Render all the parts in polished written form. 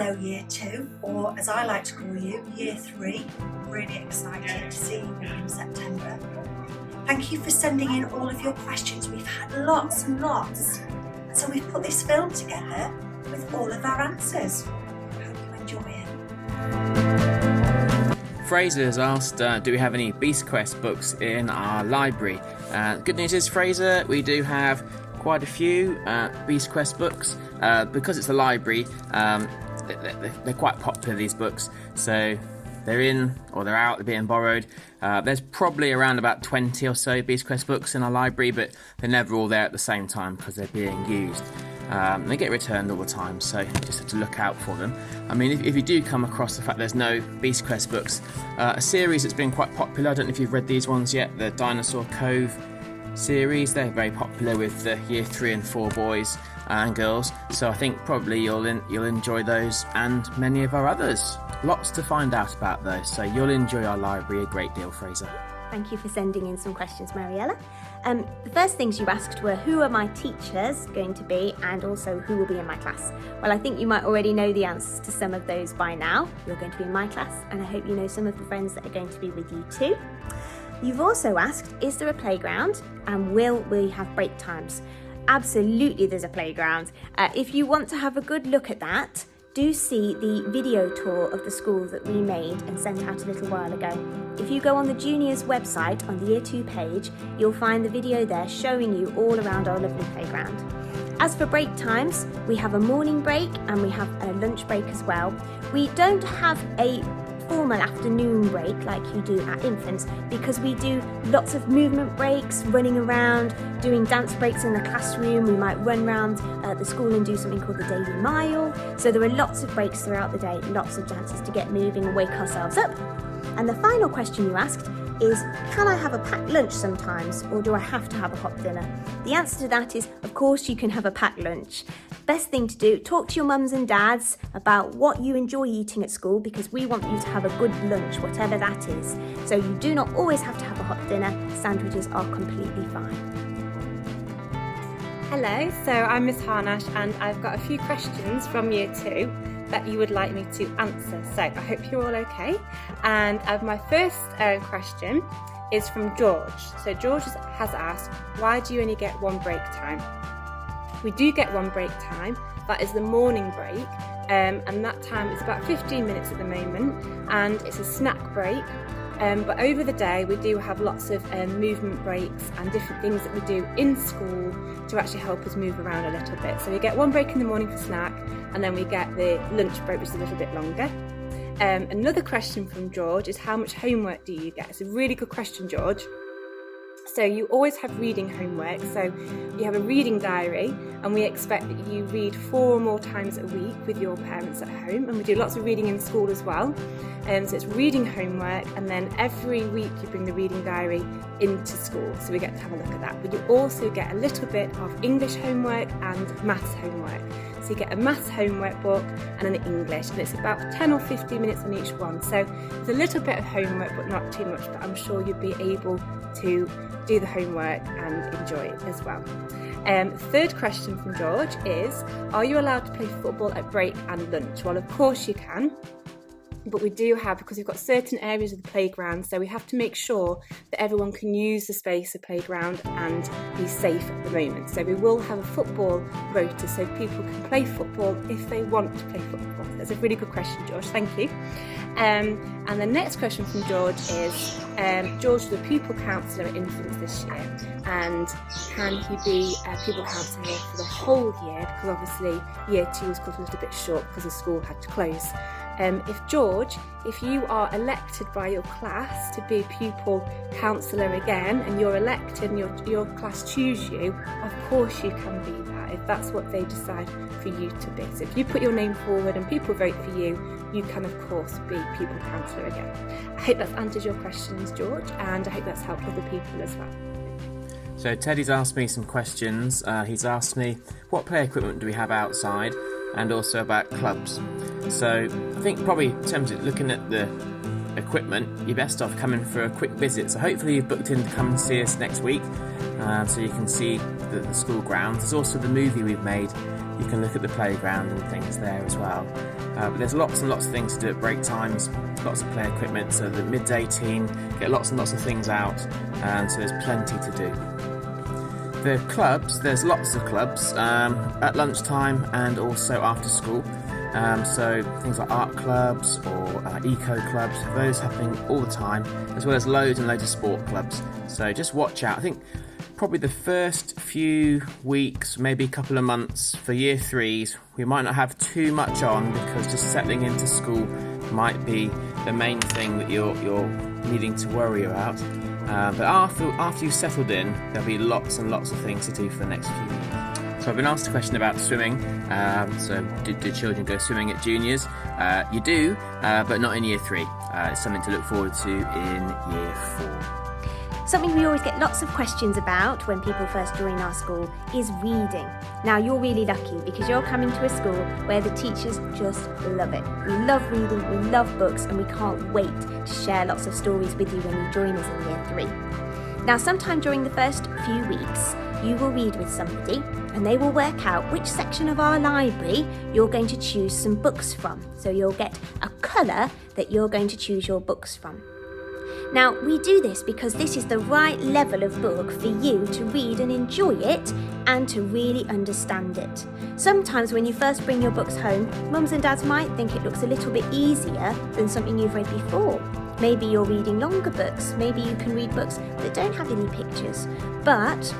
Hello Year 2, or as I like to call you, Year 3. Really excited to see you all in September. Thank you for sending in all of your questions. We've had lots and lots. So we've put this film together with all of our answers. Hope you enjoy it. Fraser has asked, do we have any Beast Quest books in our library? Good news is, Fraser, we do have quite a few Beast Quest books. Because it's a library, they're quite popular, these books. So they're in or they're out, they're being borrowed. There's probably around about 20 or so Beast Quest books in our library, but they're never all there at the same time because they're being used. They get returned all the time, so you just have to look out for them. I mean, if you do come across the fact there's no Beast Quest books, a series that's been quite popular, I don't know if you've read these ones yet, the Dinosaur Cove series. They're very popular with the Year 3 and 4 boys and girls, so I think probably you'll enjoy those and many of our others. Lots to find out about those, so you'll enjoy our library a great deal, Fraser. Thank you for sending in some questions, Mariella. The first things you asked were who are my teachers going to be, and also who will be in my class. Well, I think you might already know the answers to some of those by now. You're going to be in my class, and I hope you know some of the friends that are going to be with you too. You've also asked, is there a playground, and will we have break times? Absolutely, there's a playground. If you want to have a good look at that, do see the video tour of the school that we made and sent out a little while ago. If you go on the juniors website on the Year 2 page, you'll find the video there showing you all around our lovely playground. As for break times, we have a morning break and we have a lunch break as well. We don't have a formal afternoon break like you do at infants, because we do lots of movement breaks, running around, doing dance breaks in the classroom. We might run around the school and do something called the Daily Mile. So there are lots of breaks throughout the day, lots of chances to get moving and wake ourselves up. And the final question you asked is, can I have a packed lunch sometimes, or do I have to have a hot dinner? The answer to that is, of course you can have a packed lunch. Best thing to do, talk to your mums and dads about what you enjoy eating at school, because we want you to have a good lunch, whatever that is. So you do not always have to have a hot dinner. Sandwiches are completely fine. Hello, so I'm Miss Harnasz, and I've got a few questions from Year 2 that you would like me to answer. So I hope you're all okay. And my first question is from George. So George has asked, why do you only get one break time? We do get one break time. That is the morning break. And that time is about 15 minutes at the moment, and it's a snack break. But over the day we do have lots of movement breaks and different things that we do in school to actually help us move around a little bit. So we get one break in the morning for snack, and then we get the lunch break, which is a little bit longer. Another question from George is, how much homework do you get? It's a really good question, George. So you always have reading homework. So you have a reading diary, and we expect that you read 4 or more times a week with your parents at home, and we do lots of reading in school as well. So it's reading homework, and then every week you bring the reading diary into school, so we get to have a look at that. But you also get a little bit of English homework and maths homework. So you get a maths homework book and an English, and it's about 10 or 15 minutes on each one. So it's a little bit of homework, but not too much, but I'm sure you'll be able to do the homework and enjoy it as well. Third question from George is, are you allowed to play football at break and lunch? Well, of course you can. But we do have, because we've got certain areas of the playground, so we have to make sure that everyone can use the space of playground and be safe at the moment. So we will have a football rota, so people can play football if they want to play football. That's a really good question, George, thank you. And the next question from George is, George is the Pupil Council at infants this year, and can he be a pupil counsellor for the whole year, because obviously Year 2 was cut a little bit short because the school had to close. If you are elected by your class to be a pupil counsellor again, and you're elected and your class choose you, of course you can be that, if that's what they decide for you to be. So if you put your name forward and people vote for you, you can of course be pupil counsellor again. I hope that's answered your questions, George, and I hope that's helped other people as well. So Teddy's asked me some questions. He's asked me, what play equipment do we have outside, and also about clubs. So I think probably in terms of looking at the equipment, you're best off coming for a quick visit. So hopefully you've booked in to come and see us next week, so you can see the school grounds. There's also the movie we've made. You can look at the playground and things there as well. But there's lots and lots of things to do at break times, lots of play equipment, so the midday team get lots and lots of things out, so there's plenty to do. The clubs, there's lots of clubs at lunchtime and also after school. So things like art clubs or eco clubs, those happening all the time, as well as loads and loads of sport clubs. So just watch out. I think probably the first few weeks, maybe a couple of months for year threes, we might not have too much on because just settling into school might be the main thing that you're needing to worry about. But after you've settled in, there'll be lots and lots of things to do for the next few weeks. So I've been asked a question about swimming. So do children go swimming at juniors? You do, but not in year 3. It's something to look forward to in year 4. Something we always get lots of questions about when people first join our school is reading. Now you're really lucky because you're coming to a school where the teachers just love it. We love reading, we love books, and we can't wait to share lots of stories with you when you join us in year 3. Now sometime during the first few weeks, you will read with somebody and they will work out which section of our library you're going to choose some books from. So you'll get a colour that you're going to choose your books from. Now, we do this because this is the right level of book for you to read and enjoy it and to really understand it. Sometimes when you first bring your books home, mums and dads might think it looks a little bit easier than something you've read before. Maybe you're reading longer books, maybe you can read books that don't have any pictures. But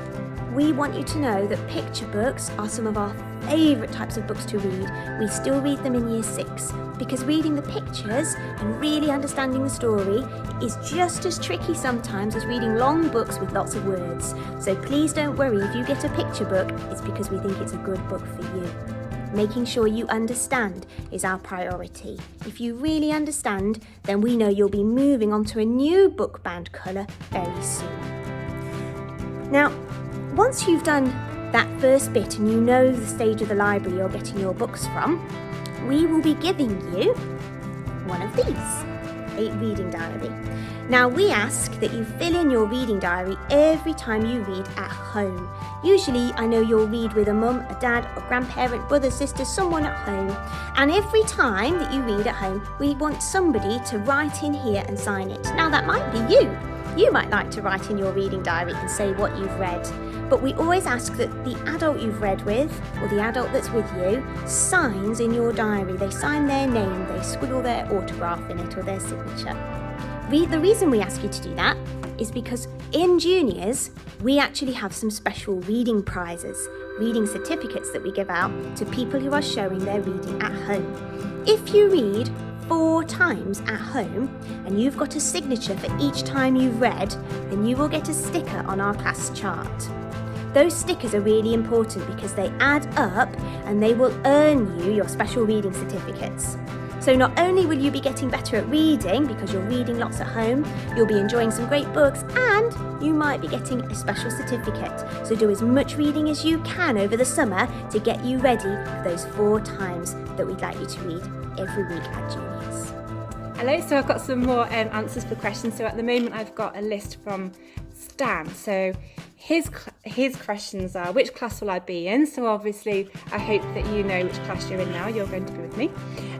we want you to know that picture books are some of our favourite types of books to read. We still read them in year 6 because reading the pictures and really understanding the story is just as tricky sometimes as reading long books with lots of words. So please don't worry if you get a picture book, it's because we think it's a good book for you. Making sure you understand is our priority. If you really understand, then we know you'll be moving on to a new book bound colour very soon. Now, once you've done that first bit and you know the stage of the library you're getting your books from, we will be giving you one of these, a reading diary. Now we ask that you fill in your reading diary every time you read at home. Usually I know you'll read with a mum, a dad, a grandparent, brother, sister, someone at home. And every time that you read at home, we want somebody to write in here and sign it. Now that might be you. You might like to write in your reading diary and say what you've read. But we always ask that the adult you've read with, or the adult that's with you, signs in your diary. They sign their name, they scribble their autograph in it or their signature. The reason we ask you to do that is because in juniors, we actually have some special reading prizes, reading certificates that we give out to people who are showing their reading at home. If you read 4 times at home and you've got a signature for each time you've read, then you will get a sticker on our class chart. Those stickers are really important because they add up and they will earn you your special reading certificates. So not only will you be getting better at reading because you're reading lots at home, you'll be enjoying some great books and you might be getting a special certificate. So do as much reading as you can over the summer to get you ready for those 4 times that we'd like you to read every week at juniors. Hello, so I've got some more answers for questions. So at the moment I've got a list from Stan. So his questions are, which class will I be in? So obviously I hope that you know which class you're in now. You're going to be with me.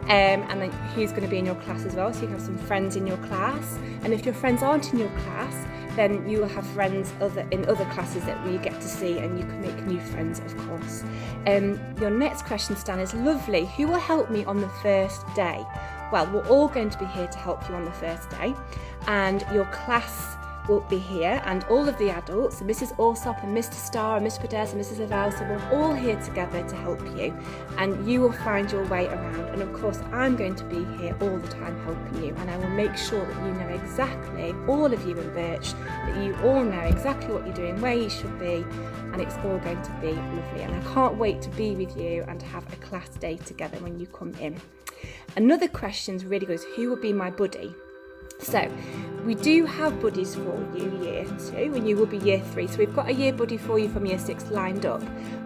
And then who's going to be in your class as well. So you can have some friends in your class. And if your friends aren't in your class, then you will have friends in other classes that we get to see and you can make new friends, of course. Your next question, Stan, is lovely. Who will help me on the first day? Well, we're all going to be here to help you on the first day. And your class will be here and all of the adults, and Mrs. Alsop and Mr. Starr and Miss Burdes and Mrs. Levell, so we're all here together to help you and you will find your way around. And of course I'm going to be here all the time helping you, and I will make sure that you know exactly, all of you in Birch, that you all know exactly what you're doing, where you should be, and it's all going to be lovely. And I can't wait to be with you and to have a class day together when you come in. Another question really goes, who will be my buddy? So we do have buddies for you year 2 and you will be year 3. So we've got a year buddy for you from year 6 lined up.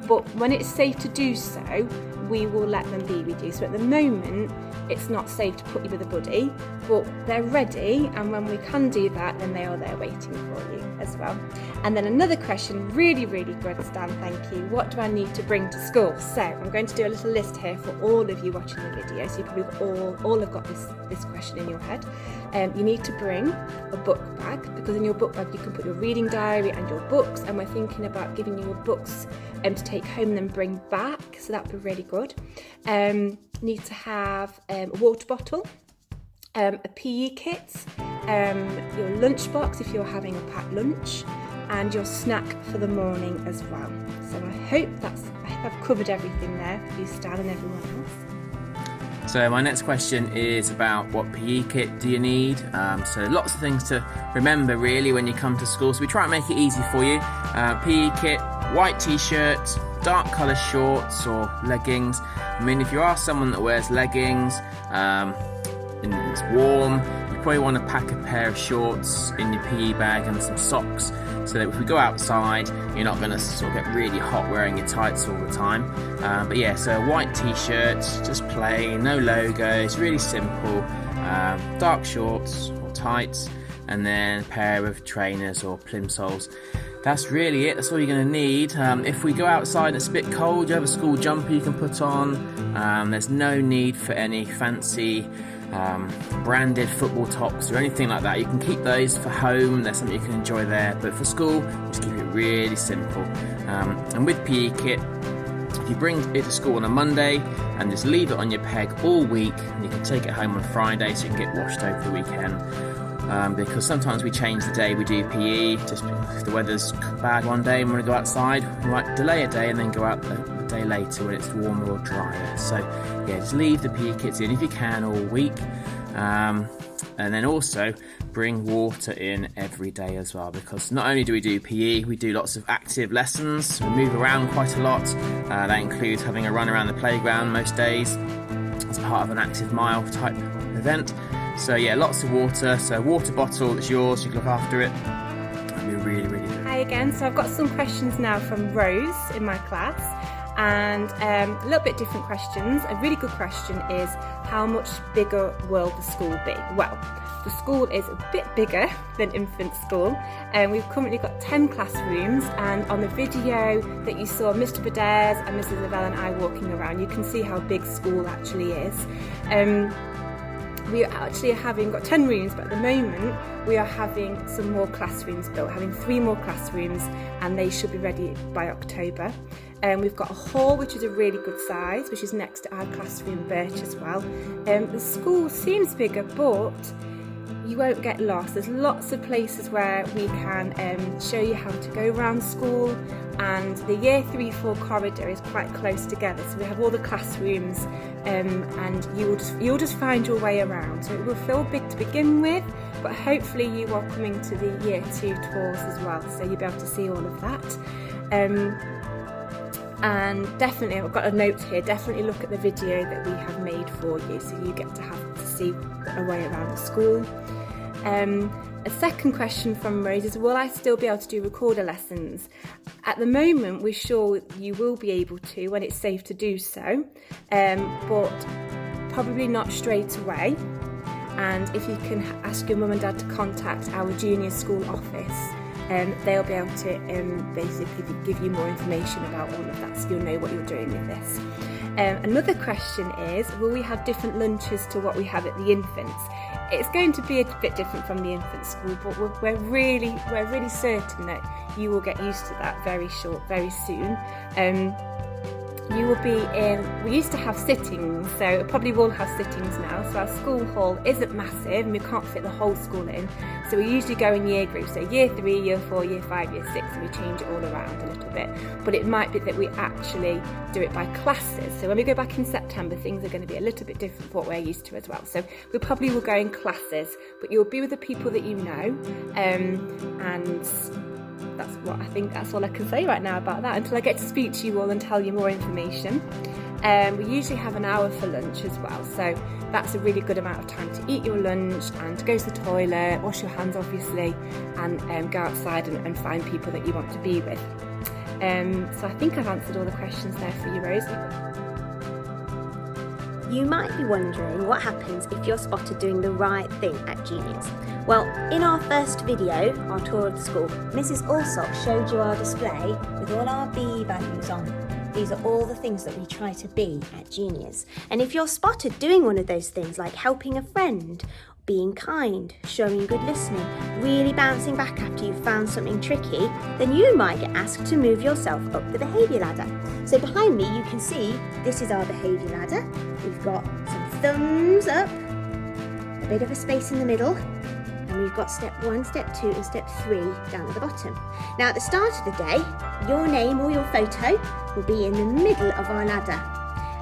but when it's safe to do so, we will let them be with you. So at the moment, it's not safe to put you with a buddy, but they're ready, and when we can do that, then they are there waiting for you as well. And then another question, really, really good, Stan, thank you. What do I need to bring to school? So I'm going to do a little list here for all of you watching the video, so you probably all have got this question in your head. You need to bring a book bag, because in your book bag you can put your reading diary and your books, and we're thinking about giving you your books to take home and then bring back, so that would be really good. Need to have a water bottle, a PE kit, your lunch box if you're having a packed lunch, and your snack for the morning as well. So I hope I've covered everything there for you, Stan, and everyone else. So my next question is about what PE kit do you need? So lots of things to remember really when you come to school. So we try and make it easy for you. PE kit, white t-shirt, dark colour shorts or leggings. I mean, if you are someone that wears leggings and it's warm, you probably want to pack a pair of shorts in your PE bag and some socks, so that if we go outside, you're not going to sort of get really hot wearing your tights all the time. But yeah, so a white t-shirt, just plain, no logos, really simple. Dark shorts or tights, and then a pair of trainers or plimsolls. That's really it, that's all you're going to need. If we go outside and it's a bit cold, you have a school jumper you can put on. There's no need for any fancy branded football tops or anything like that. You can keep those for home, there's something you can enjoy there, but for school, just keep it really simple. And with PE kit, if you bring it to school on a Monday and just leave it on your peg all week, you can take it home on Friday so you can get washed over the weekend. Because sometimes we change the day we do PE, just if the weather's bad one day and we want to go outside, we might delay a day and then go out a day later when it's warmer or drier. So yeah, just leave the PE kits in if you can all week. And then also bring water in every day as well, because not only do we do PE, we do lots of active lessons, we move around quite a lot. That includes having a run around the playground most days as part of an active mile type event. So yeah, lots of water. So a water bottle that's yours, you can look after it. That'd be really, really good. Hi again. So I've got some questions now from Rose in my class, and a little bit different questions. A really good question is, how much bigger will the school be? Well, the school is a bit bigger than infant school, and we've currently got 10 classrooms, and on the video that you saw Mr. Burdes and Mrs. Levell and I walking around, you can see how big school actually is. We actually got 10 rooms, but at the moment we are having some more classrooms built, having 3 more classrooms, and they should be ready by October. We've got a hall which is a really good size, which is next to our classroom Burdes as well. The school seems bigger, but you won't get lost. There's lots of places where we can show you how to go around school, and the year 3-4 corridor is quite close together, so we have all the classrooms, and you'll just find your way around. So it will feel big to begin with, but hopefully you are coming to the year 2 tours as well, so you'll be able to see all of that. And definitely, I've got a note here, definitely look at the video that we have made for you, so you get to see a way around the school. A second question from Rose is, will I still be able to do recorder lessons? At the moment, we're sure you will be able to when it's safe to do so, but probably not straight away. And if you can ask your mum and dad to contact our junior school office, they'll be able to basically give you more information about all of that, so you'll know what you're doing with this. Another question is, will we have different lunches to what we have at the infants? It's going to be a bit different from the infant school, but we're really certain that you will get used to that very soon. You will be in, we used to have sittings, so it probably will have sittings now. So our school hall isn't massive and we can't fit the whole school in. So we usually go in year groups, so year 3, year 4, year 5, year 6, and we change it all around a little bit. But it might be that we actually do it by classes. So when we go back in September, things are going to be a little bit different from what we're used to as well. So we probably will go in classes, but you'll be with the people that you know, and that's all I can say right now about that, until I get to speak to you all and tell you more information. We usually have an hour for lunch as well, so that's a really good amount of time to eat your lunch and to go to the toilet, wash your hands obviously, and go outside and find people that you want to be with. So I think I've answered all the questions there for you, Rosie. You might be wondering what happens if you're spotted doing the right thing at juniors. Well, in our first video, our tour of the school, Mrs. Allsop showed you our display with all our B values on. These are all the things that we try to be at juniors. And if you're spotted doing one of those things, like helping a friend, being kind, showing good listening, really bouncing back after you've found something tricky, then you might get asked to move yourself up the behaviour ladder. So behind me you can see this is our behaviour ladder. We've got some thumbs up, a bit of a space in the middle, and we've got step 1, step 2 and step 3 down at the bottom. Now at the start of the day, your name or your photo will be in the middle of our ladder.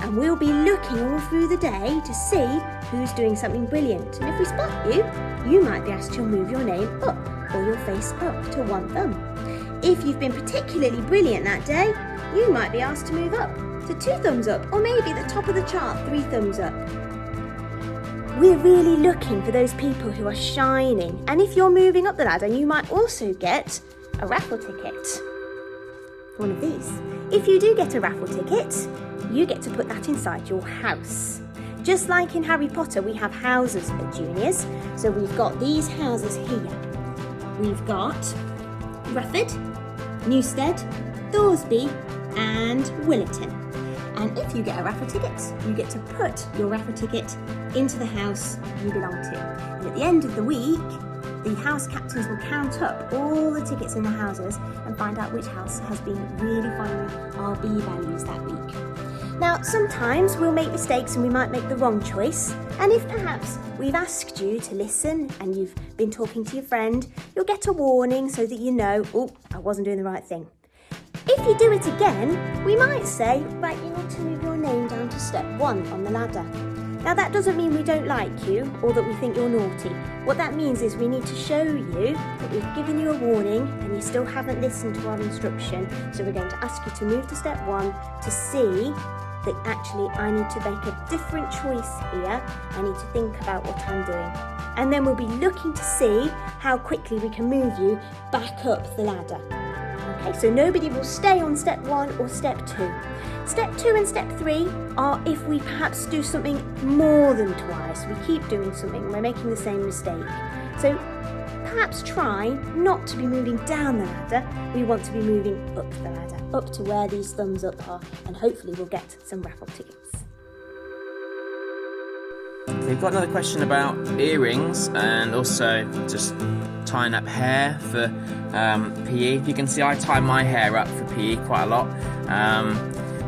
And we'll be looking all through the day to see who's doing something brilliant. And if we spot you, you might be asked to move your name up or your face up to 1 thumb. If you've been particularly brilliant that day, you might be asked to move up to 2 thumbs up, or maybe the top of the chart, 3 thumbs up. We're really looking for those people who are shining. And if you're moving up the ladder, you might also get a raffle ticket. One of these. If you do get a raffle ticket, you get to put that inside your house. Just like in Harry Potter, we have houses at juniors. So we've got these houses here. We've got Rufford, Newstead, Thoresby and Willerton. And if you get a raffle ticket, you get to put your raffle ticket into the house you belong to. And at the end of the week, the house captains will count up all the tickets in the houses and find out which house has been really following our B values that week. Now, sometimes we'll make mistakes and we might make the wrong choice. And if perhaps we've asked you to listen and you've been talking to your friend, you'll get a warning so that you know, oh, I wasn't doing the right thing. If you do it again, we might say, right, you need to move your name down to step 1 on the ladder. Now that doesn't mean we don't like you or that we think you're naughty. What that means is we need to show you that we've given you a warning and you still haven't listened to our instruction. So we're going to ask you to move to step 1 to see that actually I need to make a different choice here. I need to think about what I'm doing. And then we'll be looking to see how quickly we can move you back up the ladder. Okay, so nobody will stay on step 1 or step 2. Step 2 and step 3 are if we perhaps do something more than twice. We keep doing something, we're making the same mistake. So perhaps try not to be moving down the ladder, we want to be moving up the ladder, up to where these thumbs up are, and hopefully we'll get some raffle tickets. We've got another question about earrings and also just tying up hair for PE. If you can see, I tie my hair up for PE quite a lot.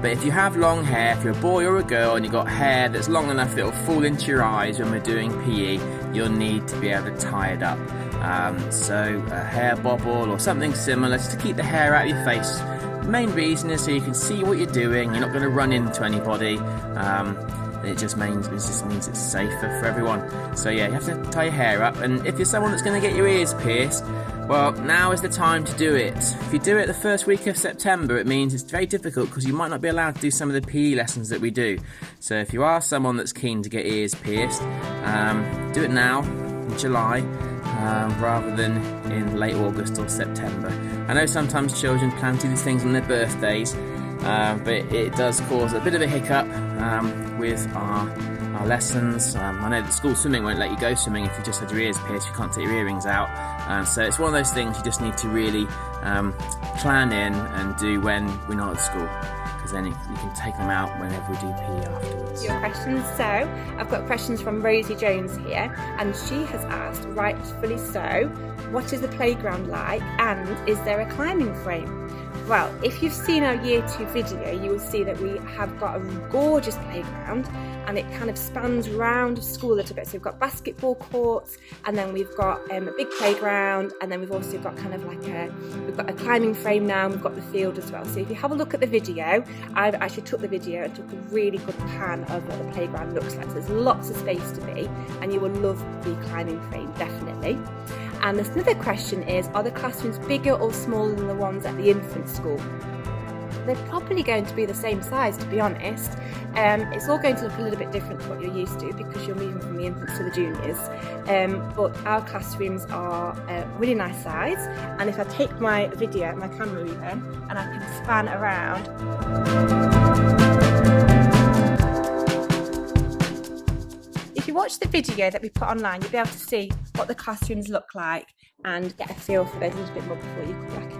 But if you have long hair, if you're a boy or a girl and you've got hair that's long enough that it'll fall into your eyes when we're doing PE, you'll need to be able to tie it up. So a hair bobble or something similar just to keep the hair out of your face. The main reason is so you can see what you're doing, you're not going to run into anybody. It just means it's safer for everyone. So yeah, you have to tie your hair up, and if you're someone that's going to get your ears pierced, well, now is the time to do it. If you do it the first week of September, it means it's very difficult because you might not be allowed to do some of the PE lessons that we do. So if you are someone that's keen to get ears pierced, do it now, in July, rather than in late August or September. I know sometimes children plan to do these things on their birthdays, but it does cause a bit of a hiccup with our lessons. I know that school swimming won't let you go swimming if you just had your ears pierced. You can't take your earrings out. So it's one of those things you just need to really plan in and do when we're not at school, because then you can take them out whenever we do PE afterwards. Your questions. So I've got questions from Rosie Jones here, and she has asked, rightfully so, what is the playground like and is there a climbing frame? Well, if you've seen our Year 2 video, you will see that we have got a gorgeous playground and it kind of spans round school a little bit. So we've got basketball courts, and then we've got a big playground, and then we've also got kind of like we've got a climbing frame now, and we've got the field as well. So if you have a look at the video, I've actually took the video and took a really good pan of what the playground looks like. So there's lots of space to be, and you will love the climbing frame, definitely. And this another question is, are the classrooms bigger or smaller than the ones at the infant school? they're probably going to be the same size, to be honest. It's all going to look a little bit different to what you're used to because you're moving from the infants to the juniors. But our classrooms are really nice size, and if I take my camera even, and I can span around. If you watch the video that we put online, you'll be able to see what the classrooms look like and get a feel for those a little bit more before you come back